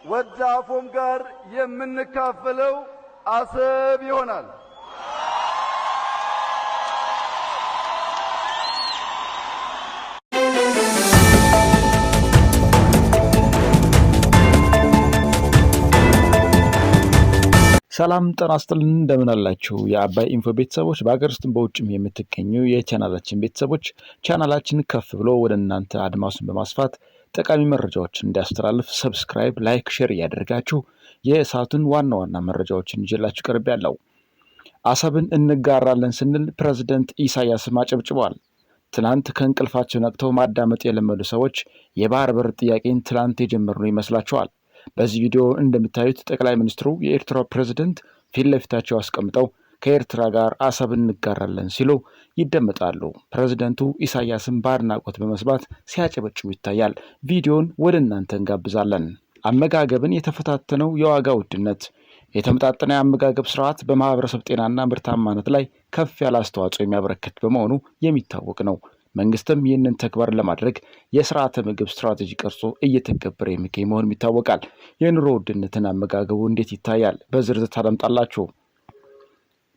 ወዳፎም ጋር የምንካፈለው አሰብ ይሆናል። ሰላም ጤና ይስጥልን እንደምን አላችሁ የአባይ ኢንፎ ቤተሰቦች በአገር ውስጥም በውጭም የምትገኙ የቻናላችን ቤተሰቦች ቻናላችን ከፍ ብሎ ወደ እናንተ አድማሱን በማስፋት ጠቃሚ መረጃዎችን እንዲያስተላልፍ ሰብስክራይብ ላይክ ሼር ያደርጋችሁ የሰዓቱን ዋና ዋና መረጃዎችን ይዤላችሁ ቀርቤያለሁ። አሰብን እንጋራለን ስንል ፕሬዝዳንት ኢሳያስ አጨብጭበዋል። ትናንት ከእንቅልፋቸው ነቅተው ማዳመጥ የለመዱ ሰዎች የባህር በር ጥያቄን ትናንት የጀመሩ ይመስላቸዋል። በዚህ ቪዲዮ እንደምታዩት ጠቅላይ ሚኒስትሩ የኤርትራ ፕሬዝዳንት ፊት ለፊታቸው አስቀምጠው ከኤርትራ ጋር አሰብን እንጋራለን ሲሉ ይደመጣሉ። ፕሬዝዳንቱ ኢሳያስን በአድናቆት በመስባት ሲያጨበጭቡ ይታያል። ቪዲዮን ወደ እናንተ እንጋብዛለን። አመጋገብን የተፈታተነው የዋጋ ውድነት የተመጣጠነ የአመጋገብ ስርዓት በማህበረሰብ ጤናና ምርታማነት ላይ ከፍ ያለ አስተዋጽኦ የሚያበረክት በመሆኑ የሚታወቅ ነው። መንግስትም ይህንን ተግባር ለማድረግ የስርዓተ ምግብ ስትራቴጂ ቀርጾ እየተገበረ የሚገኝ መሆኑም ይታወቃል። የኑሮ ውድነትን አመጋገቡ እንዴት ይታያል? በዝርዝር ታደምጣላችሁ።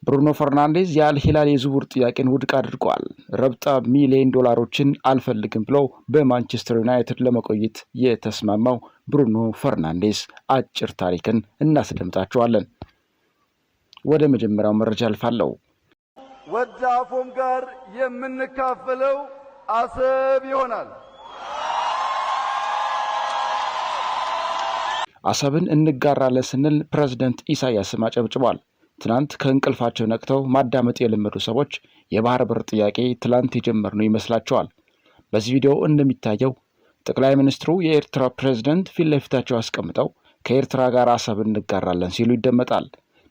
ብሩኖ ፈርናንዴዝ የአል ሂላል የዝውውር ጥያቄን ውድቅ አድርጓል። ረብጣ ሚሊዮን ዶላሮችን አልፈልግም ብለው በማንቸስተር ዩናይትድ ለመቆየት የተስማማው ብሩኖ ፈርናንዴዝ አጭር ታሪክን እናስደምጣችኋለን። ወደ መጀመሪያው መረጃ አልፋለሁ። ወዳፎም ጋር የምንካፈለው አሰብ ይሆናል። አሰብን እንጋራለን ስንል ፕሬዝዳንት ኢሳያስ አጨብጭበዋል። ትናንት ከእንቅልፋቸው ነቅተው ማዳመጥ የለመዱ ሰዎች የባህር በር ጥያቄ ትላንት የጀመርነው ይመስላቸዋል። በዚህ ቪዲዮ እንደሚታየው ጠቅላይ ሚኒስትሩ የኤርትራ ፕሬዝዳንት ፊት ለፊታቸው አስቀምጠው ከኤርትራ ጋር አሰብን እንጋራለን ሲሉ ይደመጣል።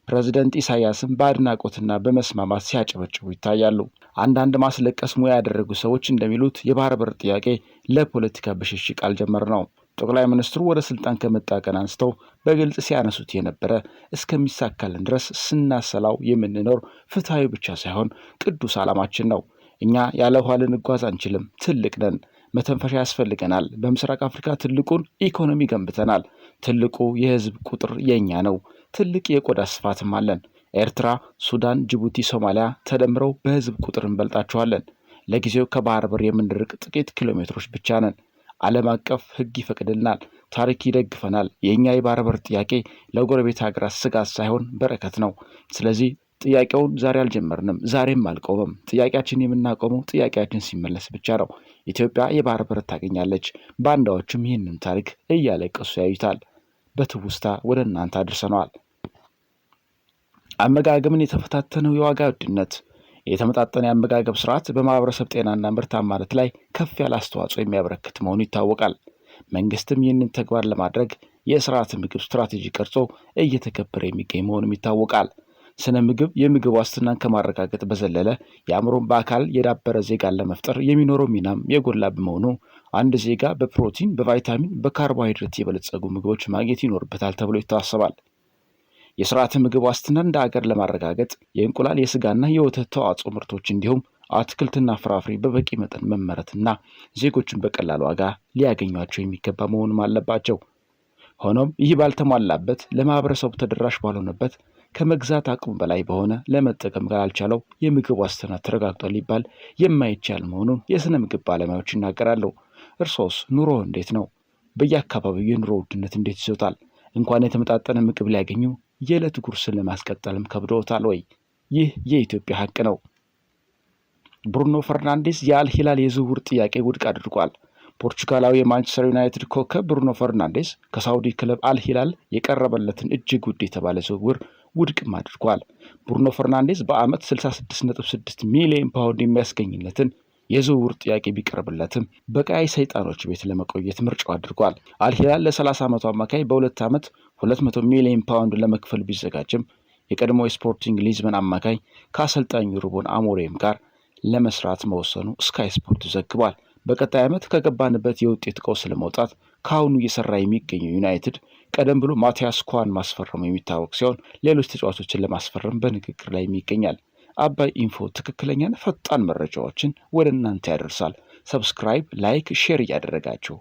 ፕሬዝዳንት ኢሳያስም በአድናቆትና በመስማማት ሲያጨበጭቡ ይታያሉ። አንዳንድ ማስለቀስ ሙያ ያደረጉ ሰዎች እንደሚሉት የባህር በር ጥያቄ ለፖለቲካ ብሽሽቅ አልጀመረ ነው። ጠቅላይ ሚኒስትሩ ወደ ስልጣን ከመጣ ቀን አንስተው በግልጽ ሲያነሱት የነበረ እስከሚሳካልን ድረስ ስናሰላው የምንኖር ፍትሃዊ ብቻ ሳይሆን ቅዱስ ዓላማችን ነው። እኛ ያለ ውሃ ልንጓዝ አንችልም። ትልቅ ነን። መተንፈሻ ያስፈልገናል። በምስራቅ አፍሪካ ትልቁን ኢኮኖሚ ገንብተናል። ትልቁ የህዝብ ቁጥር የኛ ነው። ትልቅ የቆዳ ስፋትም አለን። ኤርትራ፣ ሱዳን፣ ጅቡቲ፣ ሶማሊያ ተደምረው በህዝብ ቁጥር እንበልጣቸዋለን። ለጊዜው ከባህር በር የምንርቅ ጥቂት ኪሎ ሜትሮች ብቻ ነን። ዓለም አቀፍ ህግ ይፈቅድልናል። ታሪክ ይደግፈናል። የኛ የባህር በር ጥያቄ ለጎረቤት ሀገራት ስጋት ሳይሆን በረከት ነው። ስለዚህ ጥያቄውን ዛሬ አልጀመርንም፣ ዛሬም አልቆመም። ጥያቄያችን የምናቆመው ጥያቄያችን ሲመለስ ብቻ ነው። ኢትዮጵያ የባህር በር ታገኛለች። ባንዳዎችም ይህንን ታሪክ እያለቀሱ ያዩታል። በትውስታ ወደ እናንተ አድርሰነዋል። አመጋገብን የተፈታተነው የዋጋ ውድነት የተመጣጠነ የአመጋገብ ስርዓት በማህበረሰብ ጤናና ምርታማነት ላይ ከፍ ያለ አስተዋጽኦ የሚያበረክት መሆኑ ይታወቃል። መንግስትም ይህንን ተግባር ለማድረግ የስርዓተ ምግብ ስትራቴጂ ቀርጾ እየተገበረ የሚገኝ መሆኑም ይታወቃል። ስነ ምግብ የምግብ ዋስትናን ከማረጋገጥ በዘለለ የአእምሮን በአካል የዳበረ ዜጋን ለመፍጠር የሚኖረው ሚናም የጎላ በመሆኑ አንድ ዜጋ በፕሮቲን፣ በቫይታሚን፣ በካርቦሃይድሬት የበለጸጉ ምግቦች ማግኘት ይኖርበታል ተብሎ ይታሰባል። የስርዓተ ምግብ ዋስትናን እንደ ሀገር ለማረጋገጥ የእንቁላል፣ የስጋና የወተት ተዋጽኦ ምርቶች እንዲሁም አትክልትና ፍራፍሬ በበቂ መጠን መመረትና ዜጎችን በቀላል ዋጋ ሊያገኟቸው የሚገባ መሆኑም አለባቸው። ሆኖም ይህ ባልተሟላበት፣ ለማህበረሰቡ ተደራሽ ባልሆነበት፣ ከመግዛት አቅሙ በላይ በሆነ ለመጠቀም ካልቻለው የምግብ ዋስትና ተረጋግጧል ሊባል የማይቻል መሆኑን የስነ ምግብ ባለሙያዎች ይናገራሉ። እርሶስ ኑሮ እንዴት ነው? በየአካባቢው የኑሮ ውድነት እንዴት ይዞታል? እንኳን የተመጣጠነ ምግብ ሊያገኙ የዕለት ጉርስን ለማስቀጠልም ከብዶታል ወይ? ይህ የኢትዮጵያ ሀቅ ነው። ብሩኖ ፈርናንዴዝ የአል ሂላል የዝውውር ጥያቄ ውድቅ አድርጓል። ፖርቹጋላዊ የማንቸስተር ዩናይትድ ኮከብ ብሩኖ ፈርናንዴዝ ከሳውዲ ክለብ አል ሂላል የቀረበለትን እጅግ ውድ የተባለ ዝውውር ውድቅም አድርጓል። ብሩኖ ፈርናንዴዝ በአመት 66.6 ሚሊዮን ፓውንድ የሚያስገኝለትን የዝውውር ጥያቄ ቢቀርብለትም በቀይ ሰይጣኖች ቤት ለመቆየት ምርጫው አድርጓል። አል ሂላል ለ30 ዓመቱ አማካይ በ2 ዓመት 200 ሚሊዮን ፓውንድ ለመክፈል ቢዘጋጅም የቀድሞ የስፖርቲንግ ሊዝበን አማካይ ከአሰልጣኙ ሩበን አሞሪም ጋር ለመስራት መወሰኑ ስካይ ስፖርት ዘግቧል። በቀጣይ ዓመት ከገባንበት የውጤት ቀውስ ለመውጣት ካሁኑ እየሰራ የሚገኘው ዩናይትድ ቀደም ብሎ ማቲያስ ኩሃን ማስፈረሙ የሚታወቅ ሲሆን ሌሎች ተጫዋቾችን ለማስፈረም በንግግር ላይ ይገኛል። አባይ ኢንፎ ትክክለኛና ፈጣን መረጃዎችን ወደ እናንተ ያደርሳል። ሰብስክራይብ፣ ላይክ፣ ሼር እያደረጋችሁ